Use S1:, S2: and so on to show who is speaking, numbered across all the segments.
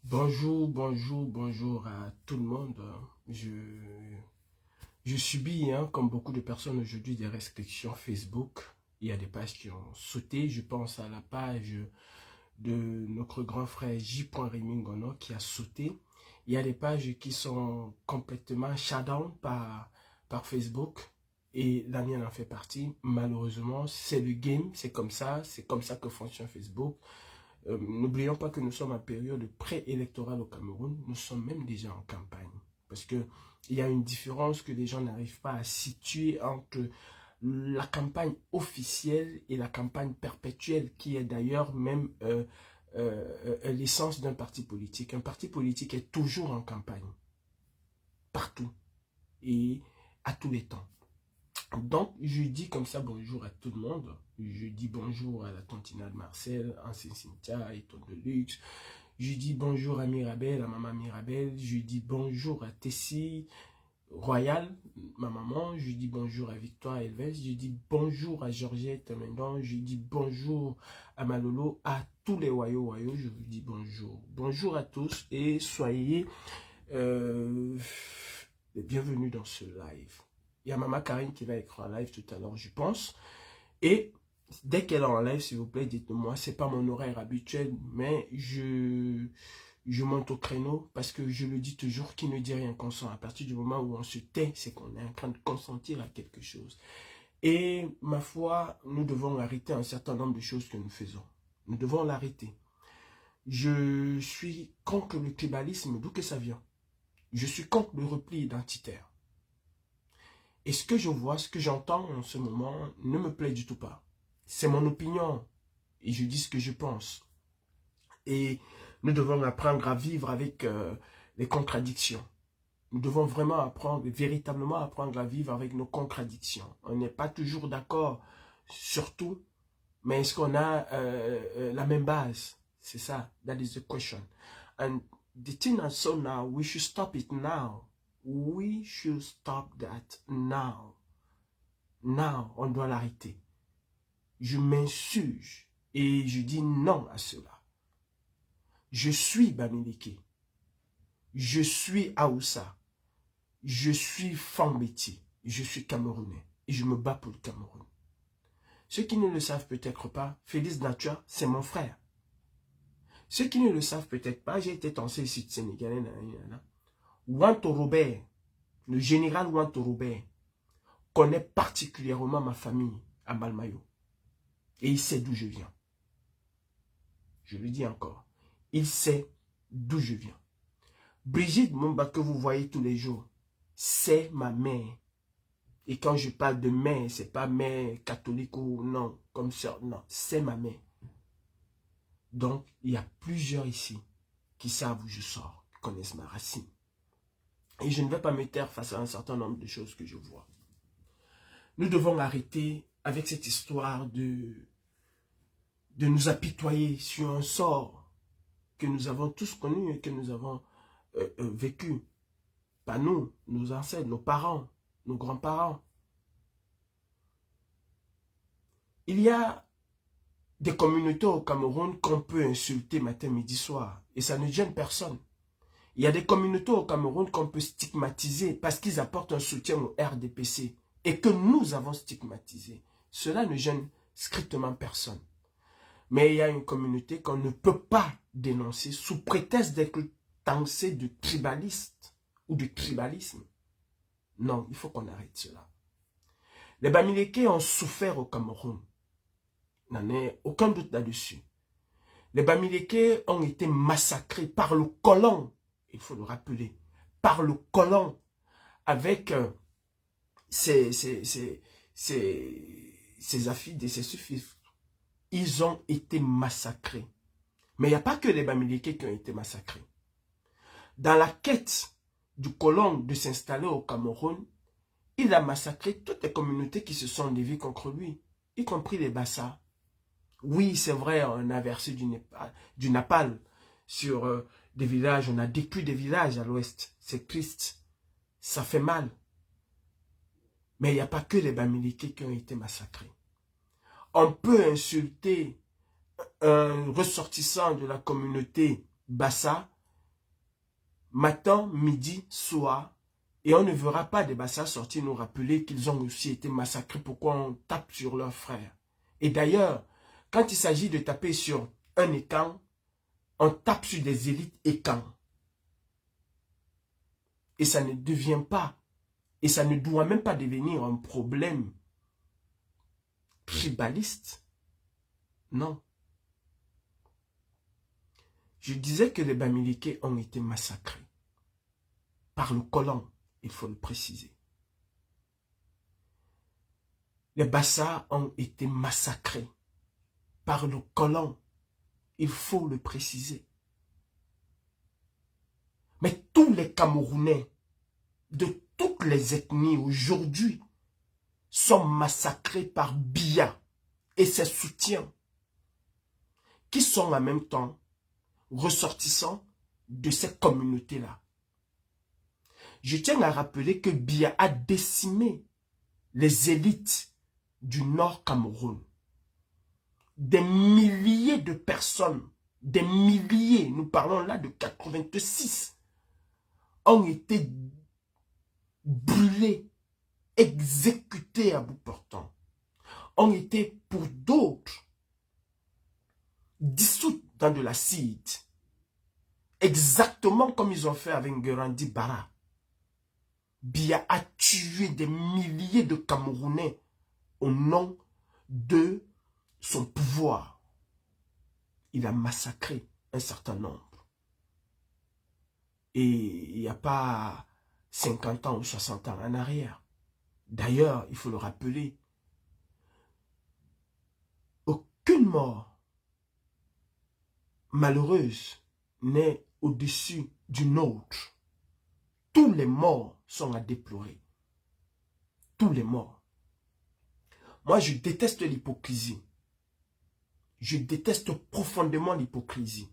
S1: Bonjour, bonjour, bonjour à tout le monde. Je subis, comme beaucoup de personnes aujourd'hui, des restrictions Facebook. Il y a des pages qui ont sauté. Je pense à la page de notre grand frère J. Rémy Ngono qui a sauté. Il y a des pages qui sont complètement shutdown par Facebook. Et la mienne en fait partie. Malheureusement, c'est le game, c'est comme ça que fonctionne Facebook. N'oublions pas que nous sommes en période préélectorale au Cameroun. Nous sommes même déjà en campagne. Parce qu'il y a une différence que les gens n'arrivent pas à situer entre la campagne officielle et la campagne perpétuelle, qui est d'ailleurs même l'essence d'un parti politique. Un parti politique est toujours en campagne, partout et à tous les temps. Donc, je dis comme ça bonjour à tout le monde. Je dis bonjour à la tantinade Marcel, ancien Cynthia et Tonne de Luxe. Je dis bonjour à Mirabel, à maman Mirabel. Je dis bonjour à Tessie Royal, ma maman. Je dis bonjour à Victoire Elves. Je dis bonjour à Georgette Mendon. Je dis bonjour à Malolo, à tous les Wayo. Je vous dis bonjour. Bonjour à tous et soyez les bienvenus dans ce live. Il y a Maman Karine qui va être en live tout à l'heure, je pense. Et dès qu'elle est en live, s'il vous plaît, dites-moi. Ce n'est pas mon horaire habituel, mais je monte au créneau parce que je le dis toujours, qui ne dit rien consent. À partir du moment où on se tait, c'est qu'on est en train de consentir à quelque chose. Et ma foi, nous devons arrêter un certain nombre de choses que nous faisons. Nous devons l'arrêter. Je suis contre le tribalisme, d'où que ça vient. Je suis contre le repli identitaire. Et ce que je vois, ce que j'entends en ce moment ne me plaît du tout pas. C'est mon opinion et je dis ce que je pense. Et nous devons apprendre à vivre avec les contradictions. Nous devons vraiment apprendre, véritablement apprendre à vivre avec nos contradictions. On n'est pas toujours d'accord sur tout, mais est-ce qu'on a la même base? C'est ça, that is the question. And the thing I saw now, we should stop it now. We should stop that now. Now, on doit l'arrêter. Je m'insurge et je dis non à cela. Je suis Bamileke. Je suis Aoussa. Je suis Fambeti. Je suis Camerounais. Et je me bats pour le Cameroun. Ceux qui ne le savent peut-être pas, Félix Natua, c'est mon frère. Ceux qui ne le savent peut-être pas, j'ai été tensé ici de Sénégalais. Wanto Robert, le général Wanto Robert, connaît particulièrement ma famille à Malmayo. Et il sait d'où je viens. Je le dis encore. Il sait d'où je viens. Brigitte Mumba que vous voyez tous les jours, c'est ma mère. Et quand je parle de mère, c'est pas mère catholique ou non, comme ça, non, c'est ma mère. Donc, il y a plusieurs ici qui savent où je sors, qui connaissent ma racine. Et je ne vais pas me taire face à un certain nombre de choses que je vois. Nous devons arrêter avec cette histoire de nous apitoyer sur un sort que nous avons tous connu et que nous avons vécu. Pas nous, nos ancêtres, nos parents, nos grands-parents. Il y a des communautés au Cameroun qu'on peut insulter matin, midi, soir. Et ça ne gêne personne. Il y a des communautés au Cameroun qu'on peut stigmatiser parce qu'ils apportent un soutien au RDPC et que nous avons stigmatisé. Cela ne gêne strictement personne. Mais il y a une communauté qu'on ne peut pas dénoncer sous prétexte d'être taxé de tribaliste ou de tribalisme. Non, il faut qu'on arrête cela. Les Bamileke ont souffert au Cameroun. Il n'en a aucun doute là-dessus. Les Bamileke ont été massacrés par le colon, il faut le rappeler, par le colon, avec ses affidés, ses suffixes. Ils ont été massacrés. Mais il n'y a pas que les Bamileke qui ont été massacrés. Dans la quête du colon de s'installer au Cameroun, il a massacré toutes les communautés qui se sont levées contre lui, y compris les Bassa. Oui, c'est vrai, on a versé du napalm sur des villages, on a détruit des villages à l'ouest. C'est triste, ça fait mal. Mais il n'y a pas que les Bamileke qui ont été massacrés. On peut insulter un ressortissant de la communauté Bassa matin, midi, soir, et on ne verra pas des Bassa sortir nous rappeler qu'ils ont aussi été massacrés. Pourquoi on tape sur leurs frères? Et d'ailleurs, quand il s'agit de taper sur un écan, on tape sur des élites écans. Et ça ne devient pas, et ça ne doit même pas devenir un problème tribaliste. Non. Je disais que les Bamileke ont été massacrés par le colon, il faut le préciser. Les Bassa ont été massacrés par le colon, il faut le préciser. Mais tous les Camerounais de toutes les ethnies aujourd'hui sont massacrés par Biya et ses soutiens qui sont en même temps ressortissants de ces communautés-là. Je tiens à rappeler que Biya a décimé les élites du Nord Cameroun. Des milliers de personnes, des milliers, nous parlons là de 86, ont été brûlés, exécutés à bout portant, ont été pour d'autres dissous dans de l'acide, exactement comme ils ont fait avec Ngurandi Bara. Biya a tué des milliers de Camerounais au nom de son pouvoir. Il a massacré un certain nombre. Et il n'y a pas 50 ans ou 60 ans en arrière. D'ailleurs, il faut le rappeler, aucune mort malheureuse n'est au-dessus d'une autre. Tous les morts sont à déplorer. Tous les morts. Moi, je déteste l'hypocrisie. Je déteste profondément l'hypocrisie.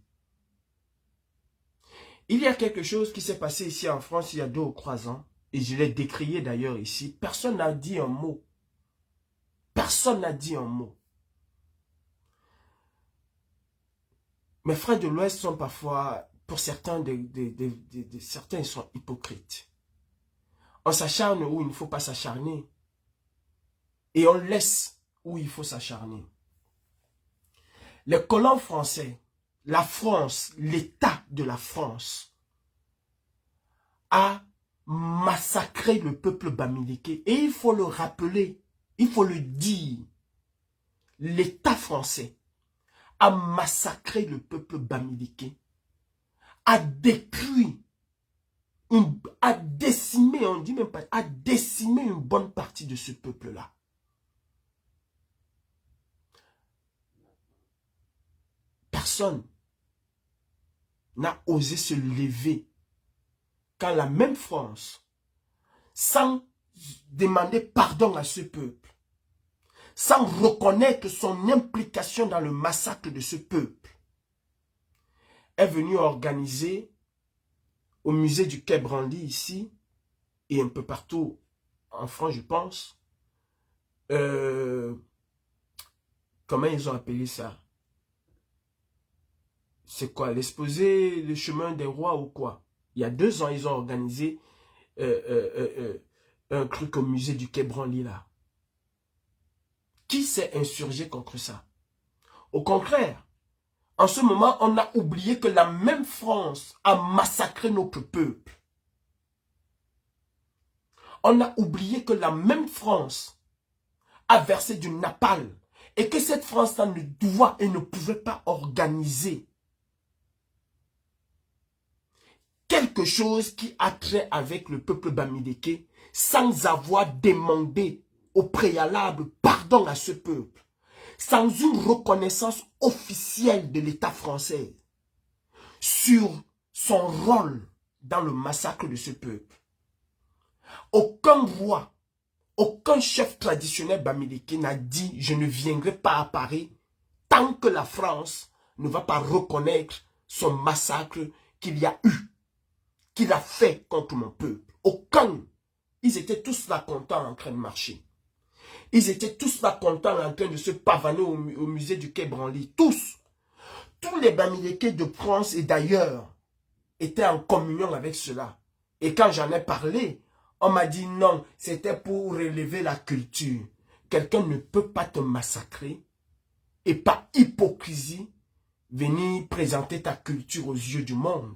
S1: Il y a quelque chose qui s'est passé ici en France il y a 2 ou 3 ans, et je l'ai décrié d'ailleurs ici. Personne n'a dit un mot. Personne n'a dit un mot. Mes frères de l'Ouest sont parfois, pour certains, certains sont hypocrites. On s'acharne où il ne faut pas s'acharner. Et on laisse où il faut s'acharner. Les colons français, la France, l'État de la France, a massacré le peuple Bamileke. Et il faut le rappeler, il faut le dire. L'État français a massacré le peuple Bamileke, a détruit, a décimé, on dit même pas, a décimé une bonne partie de ce peuple-là. Personne n'a osé se lever quand la même France, sans demander pardon à ce peuple, sans reconnaître son implication dans le massacre de ce peuple, est venue organiser au musée du Quai Branly ici, et un peu partout en France, je pense, comment ils ont appelé ça? C'est quoi? L'exposé, le chemin des rois ou quoi? Il y a 2 ans, ils ont organisé un truc au musée du Quai Branly là. Qui s'est insurgé contre ça? Au contraire, en ce moment, on a oublié que la même France a massacré notre peuple. On a oublié que la même France a versé du napalm et que cette France-là ne doit et ne pouvait pas organiser quelque chose qui a trait avec le peuple Bamileke sans avoir demandé au préalable pardon à ce peuple, sans une reconnaissance officielle de l'État français sur son rôle dans le massacre de ce peuple. Aucun roi, aucun chef traditionnel Bamileke n'a dit « je ne viendrai pas à Paris » tant que la France ne va pas reconnaître son massacre qu'il y a eu, qu'il a fait contre mon peuple. Aucun. Ils étaient tous là contents en train de marcher. Ils étaient tous là contents en train de se pavaner au musée du Quai Branly. Tous. Tous les Bamileke de France et d'ailleurs était en communion avec cela. Et quand j'en ai parlé, on m'a dit non, c'était pour relever la culture. Quelqu'un ne peut pas te massacrer et par hypocrisie venir présenter ta culture aux yeux du monde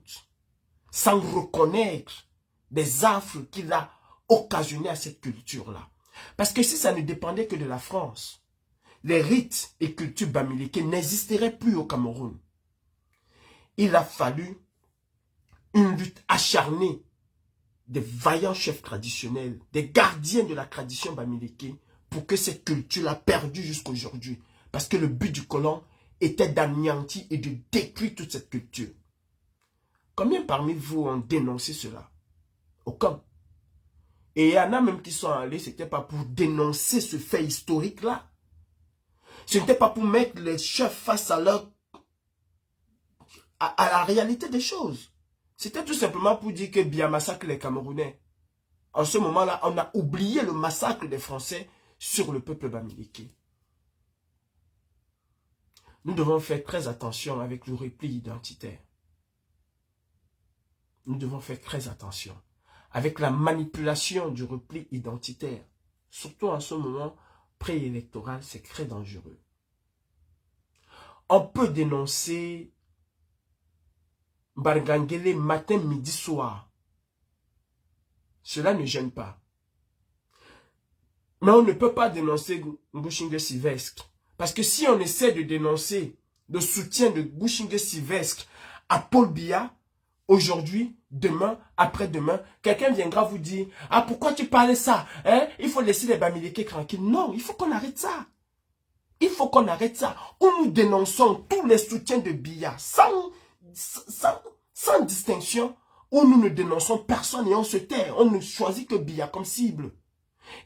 S1: sans reconnaître des affres qu'il a occasionnés à cette culture-là. Parce que si ça ne dépendait que de la France, les rites et cultures bamileke n'existeraient plus au Cameroun. Il a fallu une lutte acharnée des vaillants chefs traditionnels, des gardiens de la tradition bamileke, pour que cette culture-là perdue jusqu'à aujourd'hui. Parce que le but du colon était d'anéantir et de détruire toute cette culture. Combien parmi vous ont dénoncé cela? Aucun. Et il y en a même qui sont allés, ce n'était pas pour dénoncer ce fait historique-là. Ce n'était pas pour mettre les chefs face à la réalité des choses. C'était tout simplement pour dire que Biya massacre les Camerounais. En ce moment-là, on a oublié le massacre des Français sur le peuple bamileke. Nous devons faire très attention avec le repli identitaire. Nous devons faire très attention avec la manipulation du repli identitaire. Surtout en ce moment préélectoral, c'est très dangereux. On peut dénoncer Bargangele matin, midi, soir. Cela ne gêne pas. Mais on ne peut pas dénoncer Ngushinge Sylvestre. Parce que si on essaie de dénoncer le soutien de Ngushinge Sylvestre à Paul Biya, aujourd'hui, demain, après-demain, quelqu'un viendra vous dire « Ah, pourquoi tu parles ça hein? Il faut laisser les Bamileke tranquilles. » Non, il faut qu'on arrête ça. Il faut qu'on arrête ça. Où nous dénonçons tous les soutiens de Biya, sans distinction, où nous ne dénonçons personne et on se tait. On ne choisit que Biya comme cible.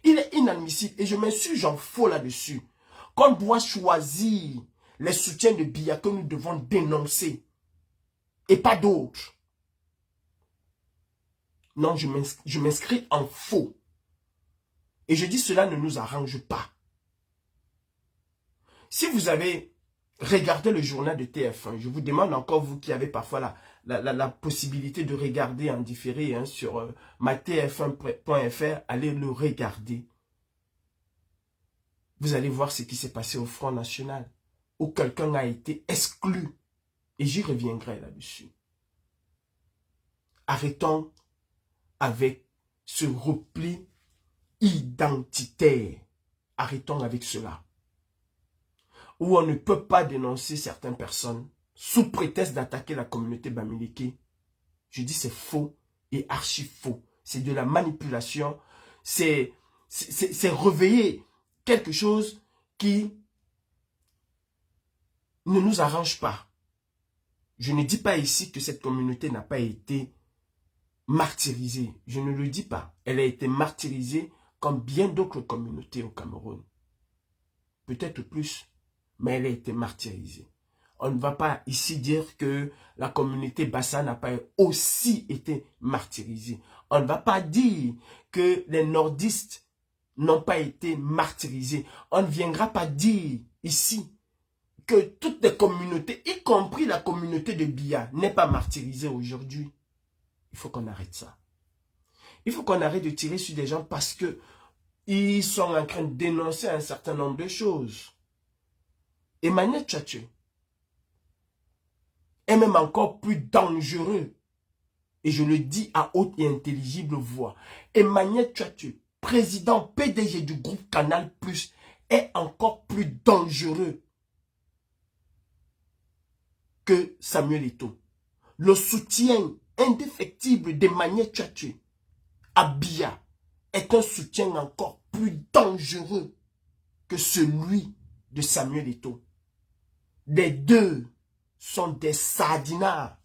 S1: Il est inadmissible et je m'insurge en faux là-dessus. Qu'on doit choisir les soutiens de Biya que nous devons dénoncer et pas d'autres. Non, je m'inscris en faux. Et je dis cela ne nous arrange pas. Si vous avez regardé le journal de TF1, je vous demande encore, vous qui avez parfois la possibilité de regarder en différé hein, sur matf1.fr, allez le regarder. Vous allez voir ce qui s'est passé au Front National, où quelqu'un a été exclu. Et j'y reviendrai là-dessus. Arrêtons avec ce repli identitaire. Arrêtons avec cela. Où on ne peut pas dénoncer certaines personnes sous prétexte d'attaquer la communauté bamileke. Je dis c'est faux et archi faux. C'est de la manipulation. C'est réveiller quelque chose qui ne nous arrange pas. Je ne dis pas ici que cette communauté n'a pas été martyrisée. Je ne le dis pas. Elle a été martyrisée comme bien d'autres communautés au Cameroun. Peut-être plus, mais elle a été martyrisée. On ne va pas ici dire que la communauté Bassa n'a pas aussi été martyrisée. On ne va pas dire que les nordistes n'ont pas été martyrisés. On ne viendra pas dire ici que toutes les communautés, y compris la communauté de Biya, n'est pas martyrisée aujourd'hui. Il faut qu'on arrête ça. Il faut qu'on arrête de tirer sur des gens parce que ils sont en train de dénoncer un certain nombre de choses. Emmanuel Tchatche est même encore plus dangereux. Et je le dis à haute et intelligible voix. Emmanuel Tchatche, président PDG du groupe Canal+, est encore plus dangereux que Samuel Eto'o. Le soutien indéfectible d'Emmanuel Tchatche à Biya est un soutien encore plus dangereux que celui de Samuel Eto'o. Les deux sont des sardinards.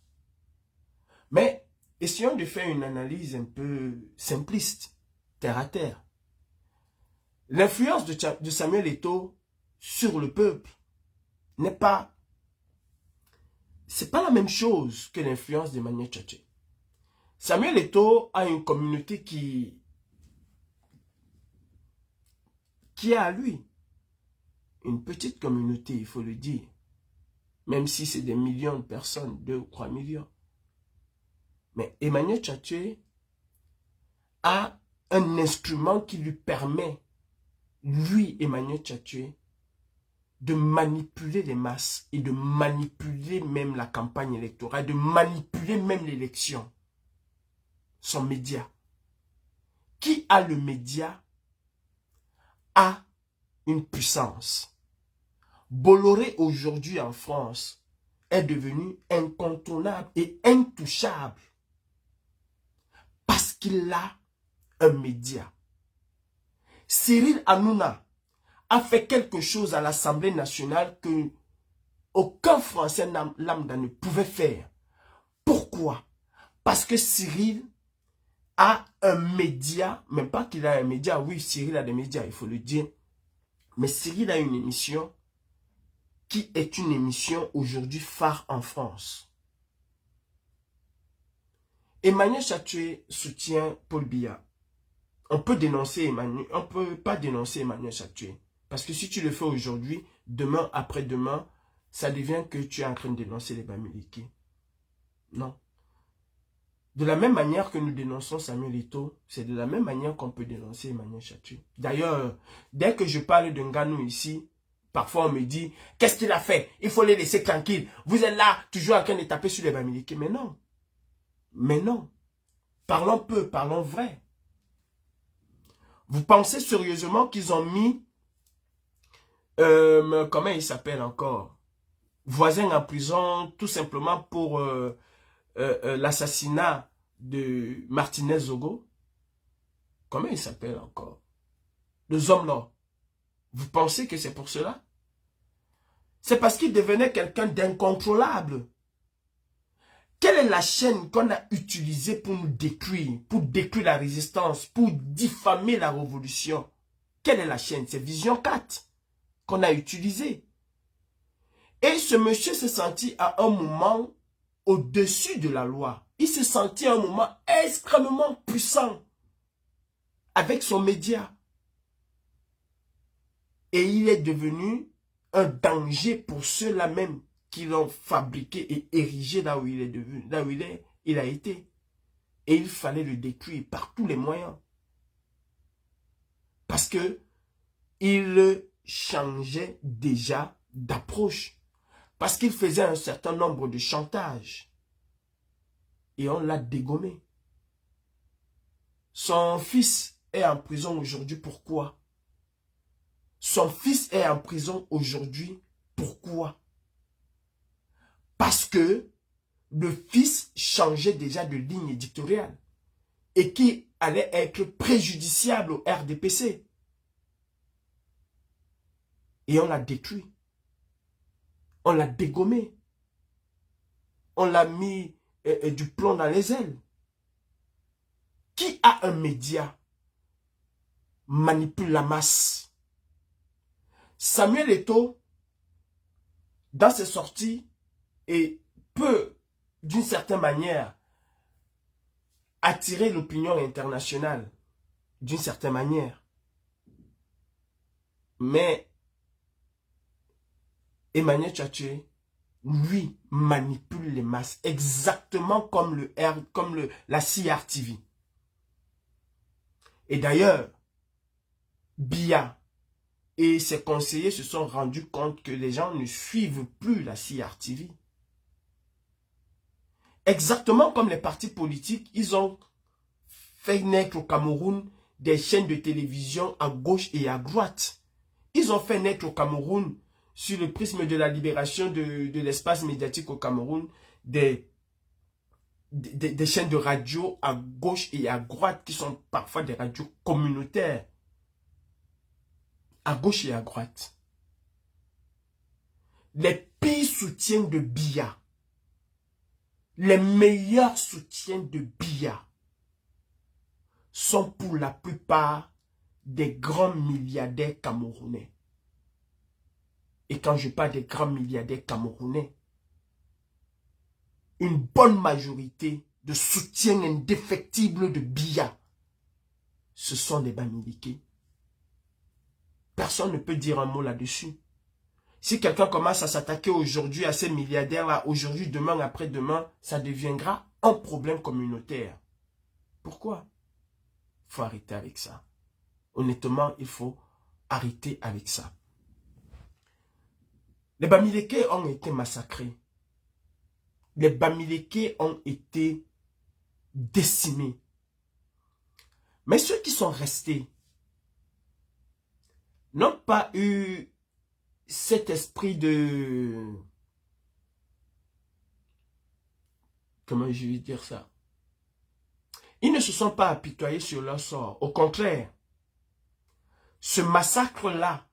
S1: Mais essayons de faire une analyse un peu simpliste, terre à terre. L'influence de Samuel Eto'o sur le peuple n'est pas... C'est pas la même chose que l'influence d'Emmanuel Tchatche. Samuel Eto'o a une communauté qui est à lui. Une petite communauté, il faut le dire. Même si c'est des millions de personnes, 2 ou 3 millions. Mais Emmanuel Tchatchoue a un instrument qui lui permet, lui, Emmanuel Tchatchoue, de manipuler les masses et de manipuler même la campagne électorale, de manipuler même l'élection. Son média. Qui a le média a une puissance. Bolloré aujourd'hui en France est devenu incontournable et intouchable parce qu'il a un média. Cyril Hanouna a fait quelque chose à l'Assemblée nationale que aucun Français lambda ne pouvait faire. Pourquoi? Parce que Cyril a un média, même pas qu'il a un média, oui, Cyril a des médias, il faut le dire, mais Cyril a une émission qui est une émission aujourd'hui phare en France. Emmanuel Tchatchoue soutient Paul Biya. On peut dénoncer Emmanuel, on peut pas dénoncer Emmanuel Tchatchoue. Parce que si tu le fais aujourd'hui, demain, après-demain, ça devient que tu es en train de dénoncer les Bamileke. Non. De la même manière que nous dénonçons Samuel Eto'o, c'est de la même manière qu'on peut dénoncer Emmanuel Tchatchoue. D'ailleurs, dès que je parle de Nganou ici, parfois on me dit, qu'est-ce qu'il a fait? Il faut les laisser tranquilles. Vous êtes là, toujours en train de taper sur les Bamileke. Mais non. Mais non. Parlons peu, parlons vrai. Vous pensez sérieusement qu'ils ont mis, comment il s'appelle encore? Voisin en prison, tout simplement pour l'assassinat de Martinez Zogo? Comment il s'appelle encore? Les hommes là. Vous pensez que c'est pour cela? C'est parce qu'il devenait quelqu'un d'incontrôlable. Quelle est la chaîne qu'on a utilisée pour nous détruire, pour détruire la résistance, pour diffamer la révolution? Quelle est la chaîne? C'est Vision 4 qu'on a utilisée. Et ce monsieur s'est senti à un moment au-dessus de la loi. Il s'est senti à un moment extrêmement puissant avec son média. Et il est devenu un danger pour ceux-là même qui l'ont fabriqué et érigé là où il est devenu, là où il a été. Et il fallait le détruire par tous les moyens. Parce que il changeait déjà d'approche. Parce qu'il faisait un certain nombre de chantages. Et on l'a dégommé. Son fils est en prison aujourd'hui. Pourquoi? Son fils est en prison aujourd'hui. Pourquoi? Parce que le fils changeait déjà de ligne éditoriale et qui allait être préjudiciable au RDPC. Et on l'a détruit. On l'a dégommé. On l'a mis du plomb dans les ailes. Qui a un média manipule la masse? Samuel Eto'o, dans ses sorties, et peut, d'une certaine manière, attirer l'opinion internationale, d'une certaine manière. Mais Emmanuel Tchatchoue, lui, manipule les masses, exactement comme la CRTV. Et d'ailleurs, Biya et ses conseillers se sont rendus compte que les gens ne suivent plus la CRTV. Exactement comme les partis politiques, ils ont fait naître au Cameroun des chaînes de télévision à gauche et à droite. Ils ont fait naître au Cameroun, sur le prisme de la libération de l'espace médiatique au Cameroun, des chaînes de radio à gauche et à droite qui sont parfois des radios communautaires. À gauche et à droite. Les pires soutiens de Biya, les meilleurs soutiens de Biya sont pour la plupart des grands milliardaires camerounais. Et quand je parle des grands milliardaires camerounais, une bonne majorité de soutiens indéfectibles de Biya, ce sont des Bamileke. Personne ne peut dire un mot là-dessus. Si quelqu'un commence à s'attaquer aujourd'hui à ces milliardaires-là, aujourd'hui, demain, après-demain, ça deviendra un problème communautaire. Pourquoi? Il faut arrêter avec ça. Honnêtement, il faut arrêter avec ça. Les Bamileke ont été massacrés. Les Bamileke ont été décimés. Mais ceux qui sont restés n'ont pas eu cet esprit de... Comment je vais dire ça? Ils ne se sont pas apitoyés sur leur sort. Au contraire, ce massacre-là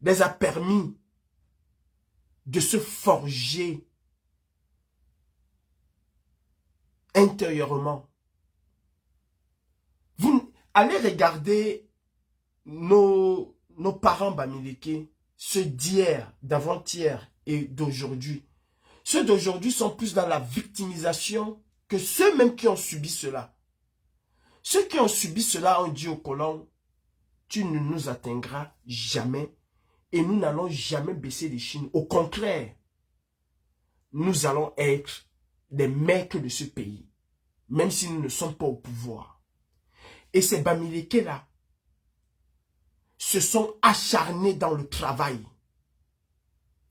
S1: les a permis de se forger intérieurement. Vous allez regarder nos parents Bamileke, ceux d'hier, d'avant-hier et d'aujourd'hui. Ceux d'aujourd'hui sont plus dans la victimisation que ceux même qui ont subi cela. Ceux qui ont subi cela ont dit aux colons, tu ne nous atteindras jamais et nous n'allons jamais baisser les chines. Au contraire, nous allons être des maîtres de ce pays, même si nous ne sommes pas au pouvoir. Et ces Bamileke-là se sont acharnés dans le travail.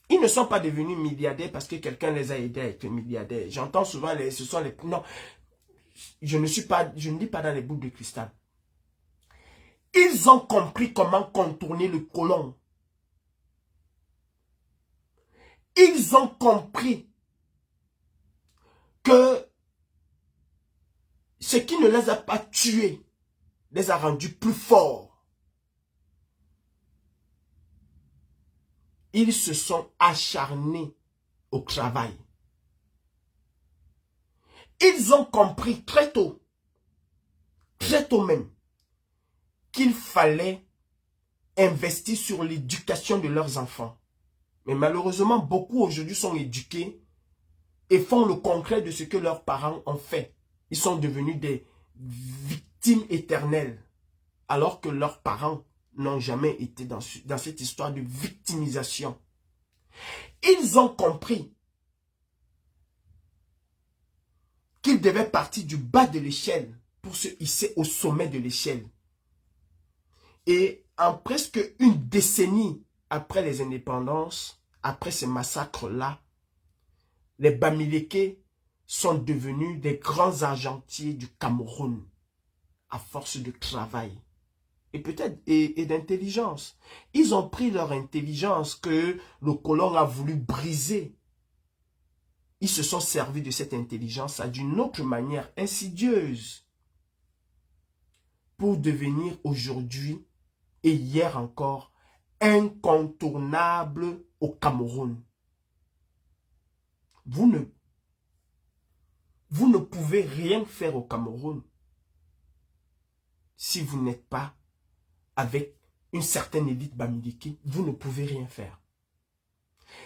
S1: Ils ne sont pas devenus milliardaires parce que quelqu'un les a aidés à être milliardaires. J'entends souvent, ce sont les... Non, je ne dis pas dans les boules de cristal. Ils ont compris comment contourner le colon. Ils ont compris que ce qui ne les a pas tués les a rendus plus forts. Ils se sont acharnés au travail. Ils ont compris très tôt même, qu'il fallait investir sur l'éducation de leurs enfants. Mais malheureusement, beaucoup aujourd'hui sont éduqués et font le concret de ce que leurs parents ont fait. Ils sont devenus des victimes éternelles, alors que leurs parents n'ont jamais été dans cette histoire de victimisation. Ils ont compris qu'ils devaient partir du bas de l'échelle pour se hisser au sommet de l'échelle. Et en presque une décennie après les indépendances, après ces massacres-là, les Bamileke sont devenus des grands argentiers du Cameroun à force de travail et peut-être et d'intelligence. Ils ont pris leur intelligence que le colon a voulu briser. Ils se sont servis de cette intelligence d'une autre manière insidieuse pour devenir aujourd'hui et hier encore incontournables au Cameroun. Vous ne pouvez rien faire au Cameroun si vous n'êtes pas avec une certaine élite Bamileke. Vous ne pouvez rien faire.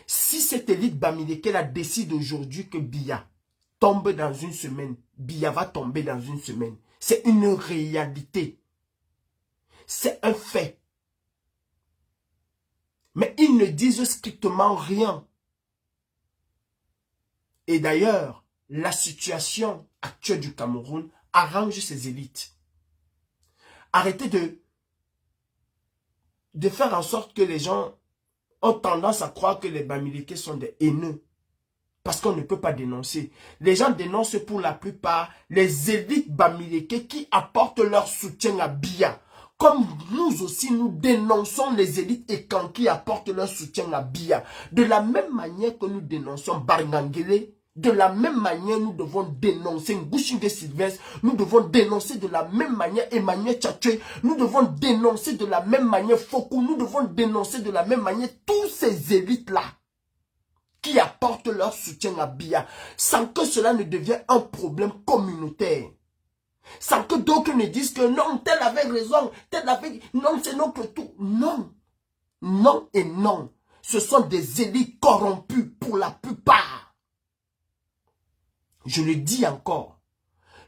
S1: Si cette élite Bamileke la décide aujourd'hui que Biya tombe dans une semaine, Biya va tomber dans une semaine. C'est une réalité. C'est un fait. Mais ils ne disent strictement rien. Et d'ailleurs, la situation actuelle du Cameroun arrange ces élites. Arrêtez de faire en sorte que les gens ont tendance à croire que les Bamileke sont des haineux. Parce qu'on ne peut pas dénoncer. Les gens dénoncent pour la plupart les élites Bamileke qui apportent leur soutien à Biya. Comme nous aussi, nous dénonçons les élites Ekan qui apportent leur soutien à Biya. De la même manière que nous dénonçons Barngangele, de la même manière, nous devons dénoncer Ngushinge Sylvestre, nous devons dénoncer de la même manière Emmanuel Tchatche, nous devons dénoncer de la même manière Fokou, nous devons dénoncer de la même manière tous ces élites-là qui apportent leur soutien à Biya, sans que cela ne devienne un problème communautaire. Sans que d'autres ne disent que non, tel avait raison, tel avait... Non, c'est notre tout. Non. Non et non. Ce sont des élites corrompues pour la plupart. Je le dis encore.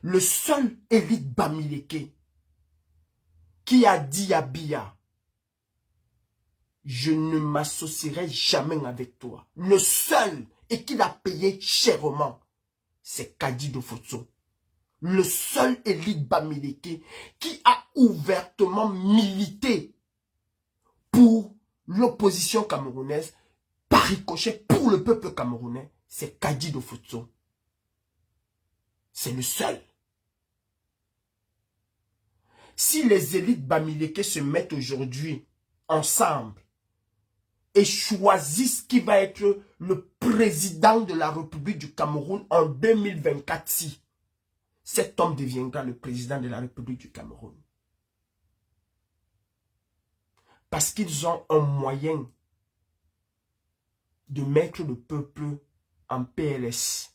S1: Le seul élite Bamileke qui a dit à Biya je ne m'associerai jamais avec toi. Le seul, et qui l'a payé chèrement, c'est Kadi Dofotso. Le seul élite Bamileke qui a ouvertement milité pour l'opposition camerounaise, par ricochet pour le peuple camerounais, c'est Kadi Dofotso. C'est le seul. Si les élites Bamileke se mettent aujourd'hui ensemble et choisissent qui va être le président de la République du Cameroun en 2024, si cet homme deviendra le président de la République du Cameroun. Parce qu'ils ont un moyen de mettre le peuple en PLS.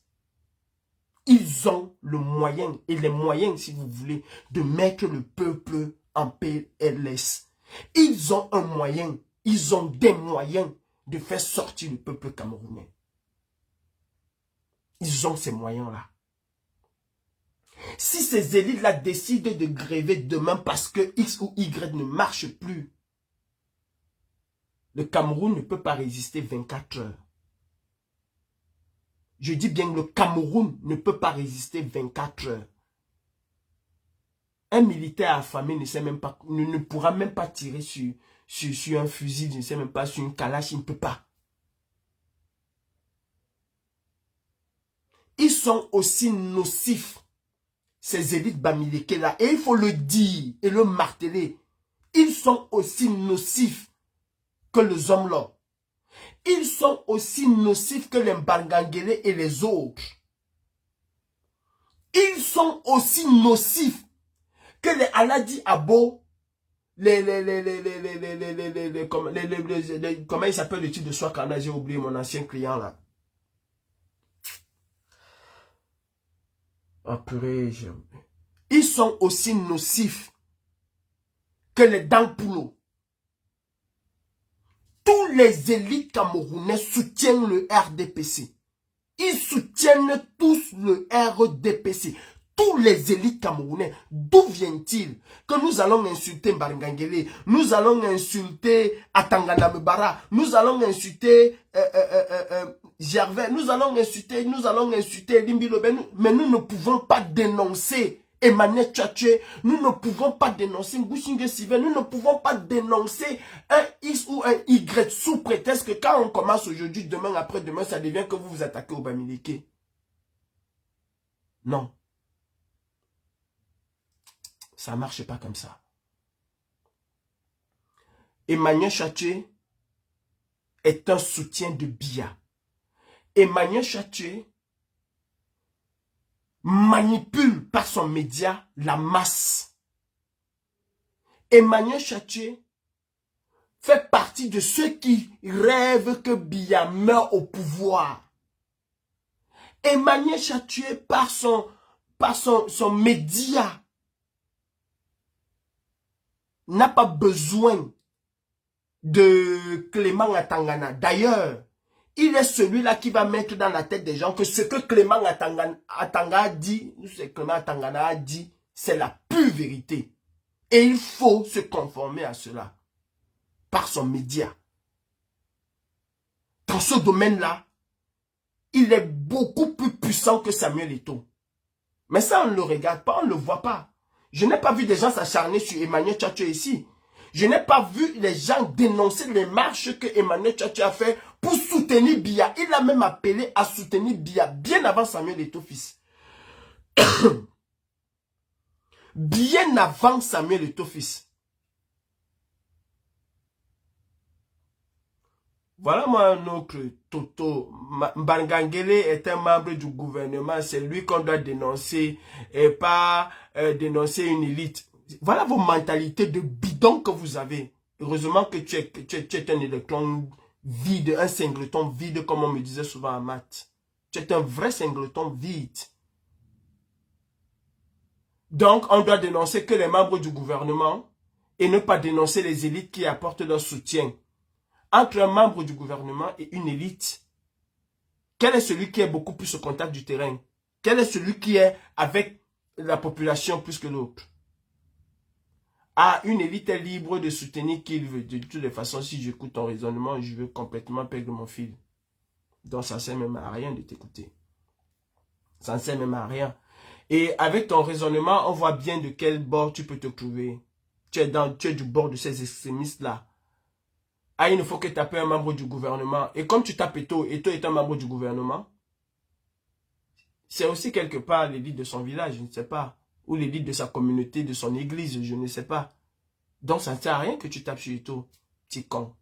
S1: Ils ont le moyen, et les moyens, si vous voulez, de mettre le peuple en PLS. Ils ont un moyen, ils ont des moyens de faire sortir le peuple camerounais. Ils ont ces moyens-là. Si ces élites-là décident de gréver demain parce que X ou Y ne marche plus, le Cameroun ne peut pas résister 24 heures. Je dis bien que le Cameroun ne peut pas résister 24 heures. Un militaire affamé ne pourra même pas tirer sur un fusil, je ne sais même pas, sur une calache, il ne peut pas. Ils sont aussi nocifs, ces élites Bamileke là, et il faut le dire et le marteler. Ils sont aussi nocifs que les hommes là. Ils sont aussi nocifs que les Mbangangele et les autres. Ils sont aussi nocifs que les Aladi Abo, comment il s'appelle le type de soie qu'on a, j'ai oublié mon ancien client là. Oh purée, ils sont aussi nocifs que les Dampulo. Tous les élites camerounais soutiennent le RDPC. Ils soutiennent tous le RDPC. Tous les élites camerounais, d'où vient-il que nous allons insulter Mbarngangele, nous allons insulter Atangana Mbara, nous allons insulter Gervais, nous allons insulter Limbilobe, mais nous ne pouvons pas dénoncer Emmanuel Tchatché, nous ne pouvons pas dénoncer Ngouchingue Sivé, nous ne pouvons pas dénoncer un X ou un Y sous prétexte que quand on commence aujourd'hui, demain, après-demain, ça devient que vous vous attaquez au Bamileke. Non. Ça ne marche pas comme ça. Emmanuel Tchatché est un soutien de Biya. Emmanuel Tchatché manipule par son média la masse. Emmanuel Tchatché fait partie de ceux qui rêvent que Biya meure au pouvoir. Emmanuel Tchatché par son média n'a pas besoin de Clément Atangana. D'ailleurs, il est celui-là qui va mettre dans la tête des gens que ce que Clément Atangana a dit, c'est la pure vérité. Et il faut se conformer à cela par son média. Dans ce domaine-là, il est beaucoup plus puissant que Samuel Eto'o. Mais ça, on ne le regarde pas, on ne le voit pas. Je n'ai pas vu des gens s'acharner sur Emmanuel Tchatché ici. Je n'ai pas vu les gens dénoncer les marches que Emmanuel Tchatché a fait pour soutenir Biya. Il a même appelé à soutenir Biya bien avant Samuel Eto'o fils. Bien avant Samuel Eto'o fils. Voilà moi un autre Toto. Mbarngangele est un membre du gouvernement. C'est lui qu'on doit dénoncer et pas dénoncer une élite. Voilà vos mentalités de bidon que vous avez. Heureusement que tu es un électron vide, un singleton vide comme on me disait souvent en maths. Tu es un vrai singleton vide. Donc on doit dénoncer que les membres du gouvernement et ne pas dénoncer les élites qui apportent leur soutien. Entre un membre du gouvernement et une élite, quel est celui qui est beaucoup plus au contact du terrain? Quel est celui qui est avec la population plus que l'autre? Ah, une élite est libre de soutenir qui il veut. De toutes les façons, si j'écoute ton raisonnement, je veux complètement perdre mon fil. Donc, ça ne sert même à rien de t'écouter. Ça ne sert même à rien. Et avec ton raisonnement, on voit bien de quel bord tu peux te trouver. Tu es du bord de ces extrémistes-là. Ah, il ne faut que taper un membre du gouvernement. Et comme tu tapes Eto'o est un membre du gouvernement, c'est aussi quelque part l'élite de son village, je ne sais pas. Ou l'élite de sa communauté, de son église, je ne sais pas. Donc, ça ne sert à rien que tu tapes sur Eto'o, petit con.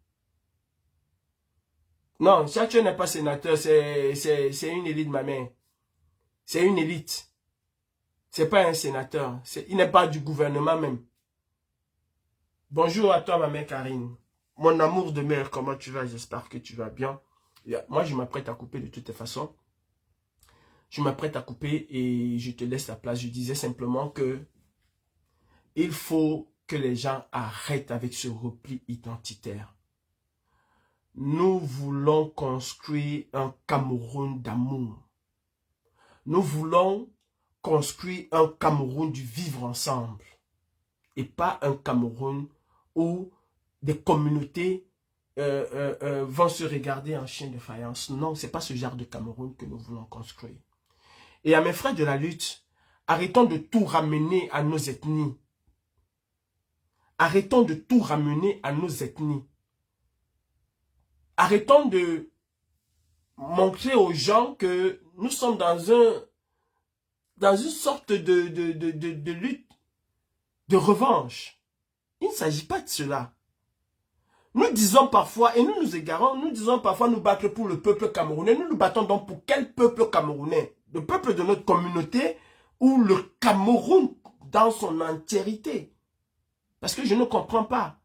S1: Non, Tchatcho n'est pas sénateur, c'est une élite, ma mère. C'est une élite. C'est pas un sénateur. Il n'est pas du gouvernement même. Bonjour à toi, ma mère Karine. Mon amour de mère, comment tu vas? J'espère que tu vas bien. Moi, je m'apprête à couper de toutes les façons. Je m'apprête à couper et je te laisse la place. Je disais simplement que il faut que les gens arrêtent avec ce repli identitaire. Nous voulons construire un Cameroun d'amour. Nous voulons construire un Cameroun du vivre ensemble. Et pas un Cameroun où des communautés vont se regarder en chien de faïence. Non, ce n'est pas ce genre de Cameroun que nous voulons construire. Et à mes frères de la lutte, arrêtons de tout ramener à nos ethnies. Arrêtons de tout ramener à nos ethnies. Arrêtons de montrer aux gens que nous sommes dans une sorte de lutte, de revanche. Il ne s'agit pas de cela. Nous disons parfois, et nous nous égarons, nous disons parfois nous battre pour le peuple camerounais. Nous nous battons donc pour quel peuple camerounais? Le peuple de notre communauté ou le Cameroun dans son entièreté? Parce que je ne comprends pas.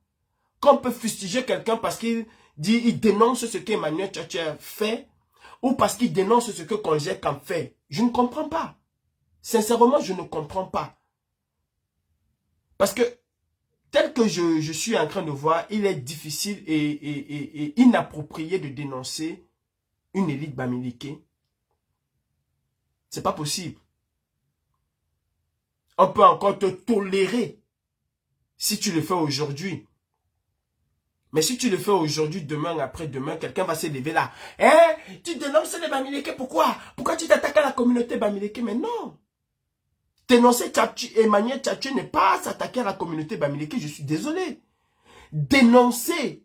S1: Qu'on peut fustiger quelqu'un parce qu'il dit, il dénonce ce qu'Emmanuel Tchatcher fait, ou parce qu'il dénonce ce que Kongé Kam fait. Je ne comprends pas. Sincèrement, je ne comprends pas. Parce que, tel que je suis en train de voir, il est difficile et inapproprié de dénoncer une élite bamileke. C'est pas possible. On peut encore te tolérer si tu le fais aujourd'hui. Mais si tu le fais aujourd'hui, demain, après-demain, quelqu'un va se lever là. Hein? Tu dénonces les bamileke, pourquoi? Pourquoi tu t'attaques à la communauté bamileke? Mais non. Dénoncer Emmanuel Tchatcher n'est pas s'attaquer à la communauté bamileke, je suis désolé. Dénoncer,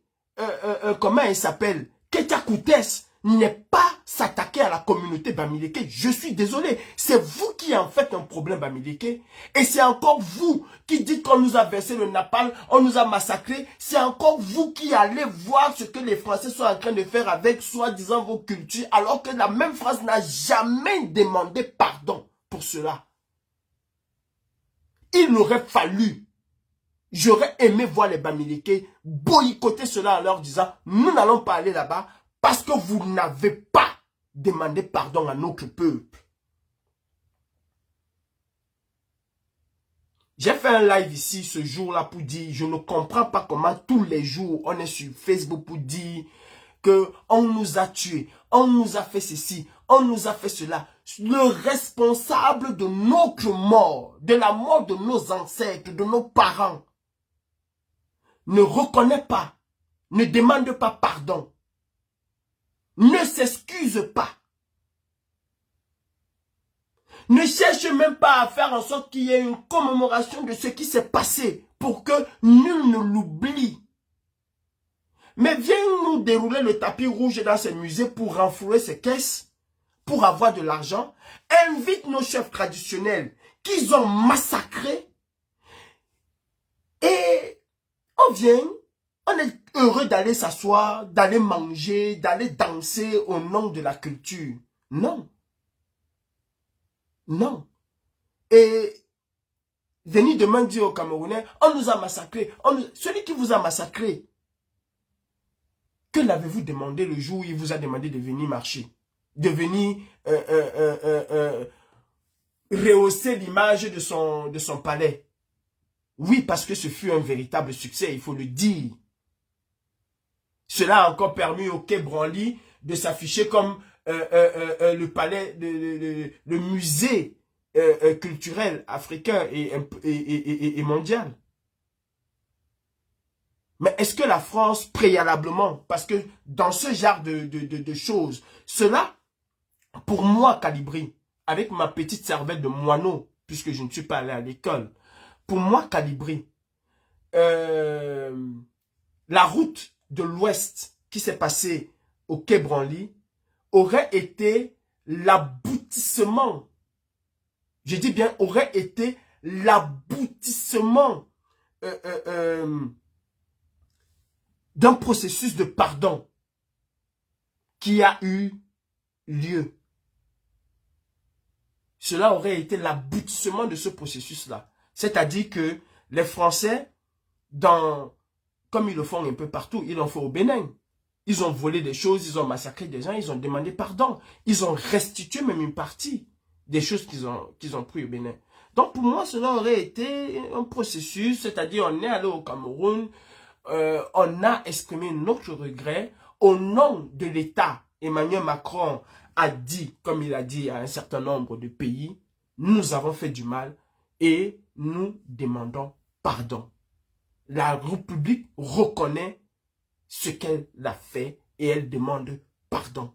S1: comment il s'appelle, Ketia Koutes n'est pas s'attaquer à la communauté bamileke, je suis désolé. C'est vous qui en faites un problème bamileke. Et c'est encore vous qui dites qu'on nous a versé le napalm, on nous a massacrés. C'est encore vous qui allez voir ce que les Français sont en train de faire avec soi-disant vos cultures, alors que la même France n'a jamais demandé pardon pour cela. Il aurait fallu, j'aurais aimé voir les bamileke boycotter cela en leur disant, nous n'allons pas aller là-bas parce que vous n'avez pas demandé pardon à notre peuple. J'ai fait un live ici ce jour-là pour dire, je ne comprends pas comment tous les jours on est sur Facebook pour dire que on nous a tués, on nous a fait ceci, on nous a fait cela. Le responsable de notre mort, de la mort de nos ancêtres, de nos parents, ne reconnaît pas, ne demande pas pardon, ne s'excuse pas, ne cherche même pas à faire en sorte qu'il y ait une commémoration de ce qui s'est passé pour que nul ne l'oublie. Mais viens nous dérouler le tapis rouge dans ces musées pour renflouer ces caisses, pour avoir de l'argent. Invite nos chefs traditionnels qu'ils ont massacrés. Et on vient, on est heureux d'aller s'asseoir, d'aller manger, d'aller danser au nom de la culture. Non. Non. Et venir demain dire aux Camerounais, on nous a massacrés. Celui qui vous a massacré, que l'avez-vous demandé le jour où il vous a demandé de venir marcher? De venir rehausser l'image de son palais? Oui, parce que ce fut un véritable succès, il faut le dire. Cela a encore permis au Quai Branly de s'afficher comme le palais, le musée culturel africain et mondial. Mais est-ce que la France, préalablement, parce que dans ce genre de choses, cela, pour moi, Calibri, avec ma petite cervelle de moineau, puisque je ne suis pas allé à l'école, pour moi, Calibri, la route de l'Ouest qui s'est passée au Quai Branly aurait été l'aboutissement, je dis bien, aurait été l'aboutissement d'un processus de pardon qui a eu lieu. Cela aurait été l'aboutissement de ce processus-là. C'est-à-dire que les Français, comme ils le font un peu partout, ils l'ont fait au Bénin. Ils ont volé des choses, ils ont massacré des gens, ils ont demandé pardon. Ils ont restitué même une partie des choses qu'ils ont pris au Bénin. Donc pour moi, cela aurait été un processus, c'est-à-dire on est allé au Cameroun, on a exprimé notre regret au nom de l'État. Emmanuel Macron a dit, comme il a dit à un certain nombre de pays, nous avons fait du mal et nous demandons pardon. La République reconnaît ce qu'elle a fait et elle demande pardon.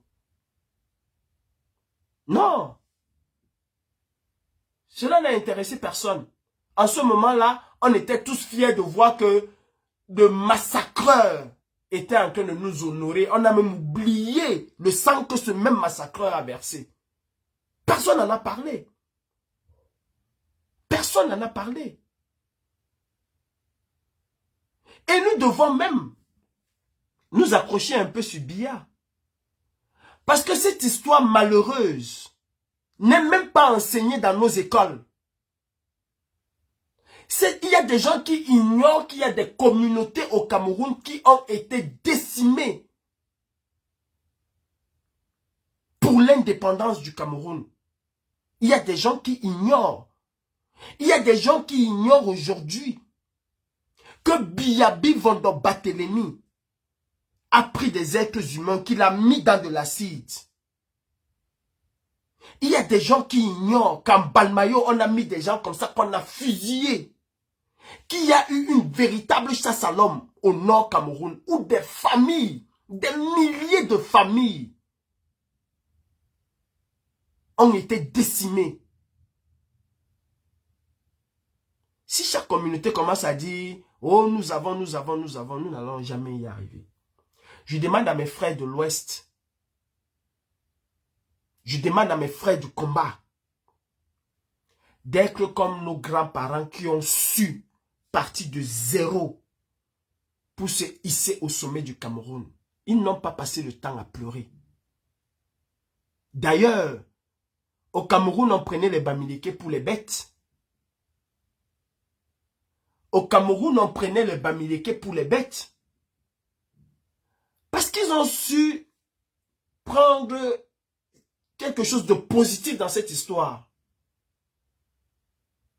S1: Non, cela n'a intéressé personne. En ce moment-là, on était tous fiers de voir que de massacreurs étaient en train de nous honorer. On a même oublié le sang que ce même massacreur a versé. Personne n'en a parlé. Personne n'en a parlé. Et nous devons même nous accrocher un peu sur Biya. Parce que cette histoire malheureuse n'est même pas enseignée dans nos écoles. Il y a des gens qui ignorent qu'il y a des communautés au Cameroun qui ont été décimées pour l'indépendance du Cameroun. Il y a des gens qui ignorent. Il y a des gens qui ignorent aujourd'hui que Biyabi Vondo Barthélemy a pris des êtres humains qu'il a mis dans de l'acide. Il y a des gens qui ignorent qu'en Balmayo, on a mis des gens comme ça qu'on a fusillés. Qu'il y a eu une véritable chasse à l'homme au nord Cameroun où des familles, des milliers de familles ont été décimées. Si chaque communauté commence à dire « Oh, nous n'allons jamais y arriver. » Je demande à mes frères de l'Ouest, je demande à mes frères du combat d'être comme nos grands-parents qui ont su partir de zéro pour se hisser au sommet du Cameroun. Ils n'ont pas passé le temps à pleurer. D'ailleurs, au Cameroun, on prenait les Bamileke pour les bêtes. Au Cameroun, on prenait les Bamileke pour les bêtes. Parce qu'ils ont su prendre quelque chose de positif dans cette histoire.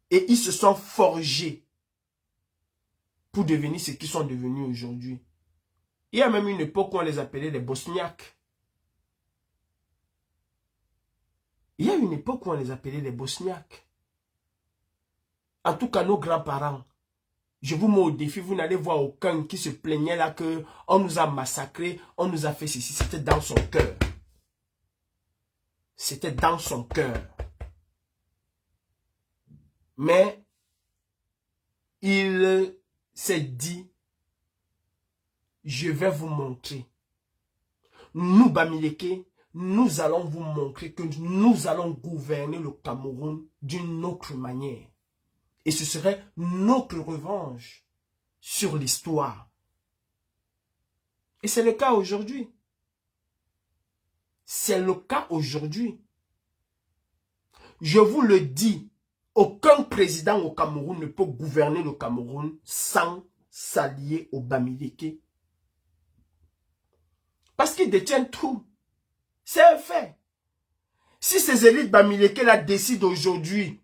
S1: Et ils se sont forgés pour devenir ce qu'ils sont devenus aujourd'hui. Il y a même une époque où on les appelait les Bosniaques. Il y a une époque où on les appelait les Bosniaques. En tout cas, nos grands-parents, je vous mets au défi, vous n'allez voir aucun qui se plaignait là que on nous a massacrés, on nous a fait ceci. C'était dans son cœur. C'était dans son cœur. Mais il s'est dit, je vais vous montrer. Nous, Bamileke, nous allons vous montrer que nous allons gouverner le Cameroun d'une autre manière. Et ce serait notre revanche sur l'histoire. Et c'est le cas aujourd'hui. C'est le cas aujourd'hui. Je vous le dis, aucun président au Cameroun ne peut gouverner le Cameroun sans s'allier aux Bamileke. Parce qu'ils détiennent tout. C'est un fait. Si ces élites Bamileke là décident aujourd'hui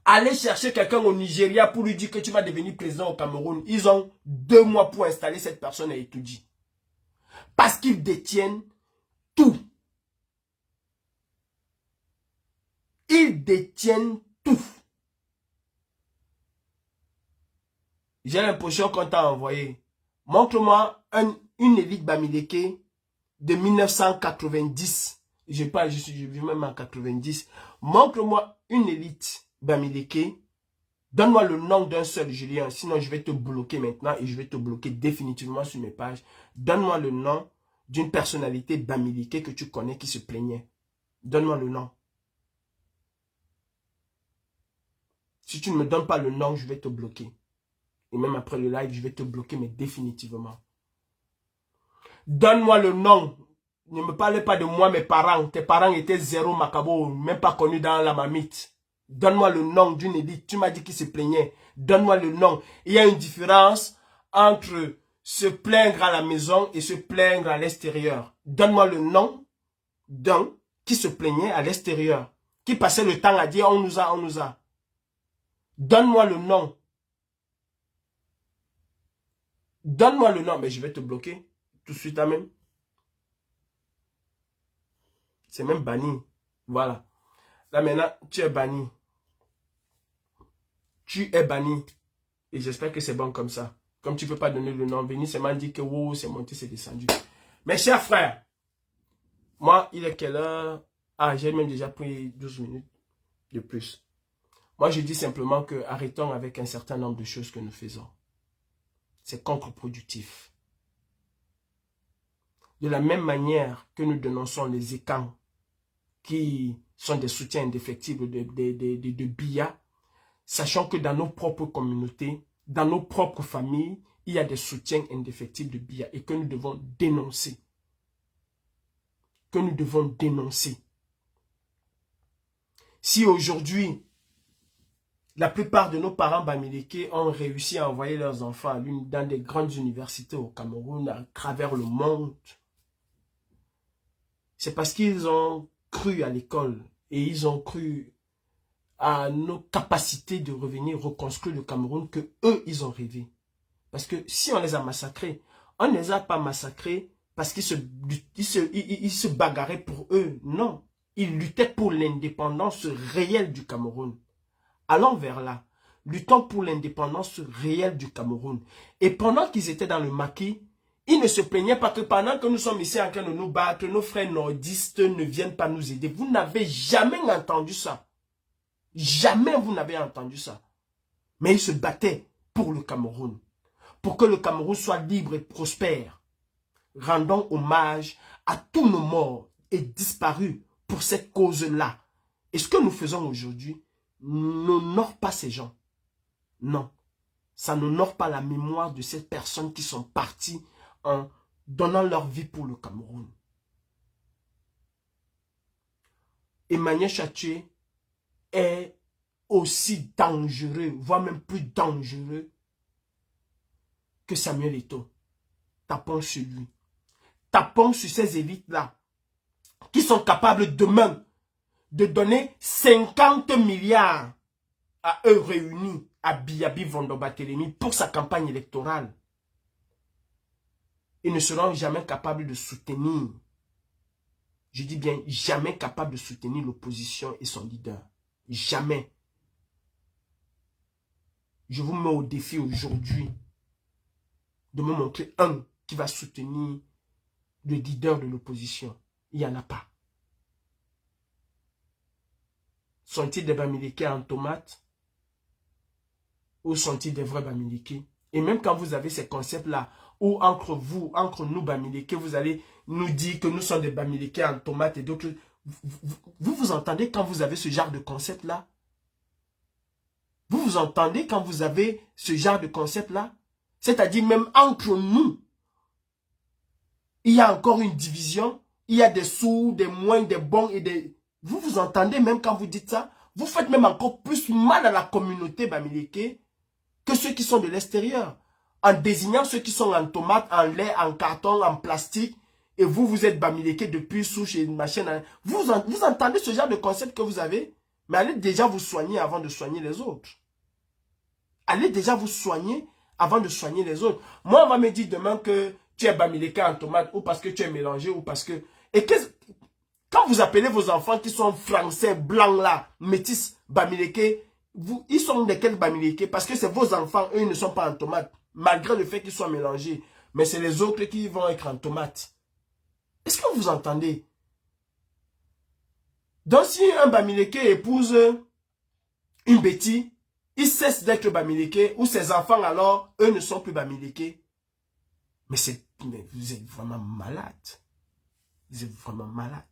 S1: aller chercher quelqu'un au Nigeria pour lui dire que tu vas devenir président au Cameroun, ils ont 2 mois pour installer cette personne à Etoudi. Parce qu'ils détiennent tout. Ils détiennent tout. J'ai l'impression qu'on t'a envoyé. Montre-moi une élite Bamileke de 1990. Je vis même en 90. Montre-moi une élite Bamileke. Donne-moi le nom d'un seul, Julien. Sinon, je vais te bloquer maintenant et je vais te bloquer définitivement sur mes pages. Donne-moi le nom d'une personnalité Bamileke que tu connais qui se plaignait. Donne-moi le nom. Si tu ne me donnes pas le nom, je vais te bloquer. Et même après le live, je vais te bloquer, mais définitivement. Donne-moi le nom. Ne me parle pas de moi, mes parents. Tes parents étaient zéro macabo, même pas connus dans la mamite. Donne-moi le nom d'une élite. Tu m'as dit qu'il se plaignait. Donne-moi le nom. Il y a une différence entre se plaindre à la maison et se plaindre à l'extérieur. Donne-moi le nom d'un qui se plaignait à l'extérieur. Qui passait le temps à dire on nous a, on nous a. Donne-moi le nom. Donne-moi le nom. Mais je vais te bloquer tout de suite même. C'est même banni. Voilà. Là maintenant, tu es banni. Tu es banni. Et j'espère que c'est bon comme ça. Comme tu ne peux pas donner le nom, Vénis m'a dit que wow, c'est monté, c'est descendu. Mes chers frères, moi, il est quelle heure? Ah, j'ai même déjà pris 12 minutes de plus. Moi, je dis simplement que arrêtons avec un certain nombre de choses que nous faisons. C'est contre-productif. De la même manière que nous dénonçons les écans qui sont des soutiens indéfectibles de BIA, sachant que dans nos propres communautés, dans nos propres familles, il y a des soutiens indéfectibles de BIA et que nous devons dénoncer. Que nous devons dénoncer. Si aujourd'hui, la plupart de nos parents Bamileke ont réussi à envoyer leurs enfants dans des grandes universités au Cameroun, à travers le monde, c'est parce qu'ils ont cru à l'école et ils ont cru à nos capacités de revenir reconstruire le Cameroun que eux, ils ont rêvé. Parce que si on les a massacrés, on ne les a pas massacrés parce qu'ils se bagarraient pour eux. Non, ils luttaient pour l'indépendance réelle du Cameroun. Allons vers là. Luttons pour l'indépendance réelle du Cameroun. Et pendant qu'ils étaient dans le maquis, ils ne se plaignaient pas que pendant que nous sommes ici en train de nous battre, nos frères nordistes ne viennent pas nous aider. Vous n'avez jamais entendu ça. Jamais vous n'avez entendu ça. Mais ils se battaient pour le Cameroun. Pour que le Cameroun soit libre et prospère. Rendons hommage à tous nos morts et disparus pour cette cause-là. Et ce que nous faisons aujourd'hui n'honore pas ces gens. Non. Ça n'honore pas la mémoire de ces personnes qui sont parties en donnant leur vie pour le Cameroun. Emmanuel Chatué est aussi dangereux, voire même plus dangereux que Samuel Eto'o. Tapons sur lui. Tapons sur ces élites-là qui sont capables demain de donner 50 milliards à eux réunis à Biabi Vondoba-Télémy pour sa campagne électorale. Ils ne seront jamais capables de soutenir, je dis bien jamais capables de soutenir l'opposition et son leader. Jamais. Je vous mets au défi aujourd'hui de me montrer un qui va soutenir le leader de l'opposition. Il n'y en a pas. Sont-ils des Bamileke en tomate? Ou sont-ils des vrais Bamileke? Et même quand vous avez ces concepts-là, où entre vous, entre nous Bamileke, vous allez nous dire que nous sommes des Bamileke en tomate et d'autres. Vous entendez quand vous avez ce genre de concept-là? Vous entendez quand vous avez ce genre de concept-là? C'est-à-dire même entre nous, il y a encore une division. Il y a des sourds, des moins, des bons et des... Vous entendez même quand vous dites ça? Vous faites même encore plus mal à la communauté Bamileke que ceux qui sont de l'extérieur. En désignant ceux qui sont en tomate, en lait, en carton, en plastique. Et vous, vous êtes Bamileke depuis souche et machin. Vous entendez ce genre de concept que vous avez? Mais allez déjà vous soigner avant de soigner les autres. Allez déjà vous soigner avant de soigner les autres. Moi, on va me dire demain que tu es Bamileke en tomate ou parce que tu es mélangé ou parce que... Et quand vous appelez vos enfants qui sont français, blancs là, métis, Bamileke, ils sont de quel Bamileke? Parce que c'est vos enfants, eux, ils ne sont pas en tomate. Malgré le fait qu'ils soient mélangés. mais c'est les autres qui vont être en tomate. Est-ce que vous entendez? Donc si un Bamileke épouse une Betty, il cesse d'être Bamileke, ou ses enfants alors, eux ne sont plus Bamileke. Mais vous êtes vraiment malade. Vous êtes vraiment malade.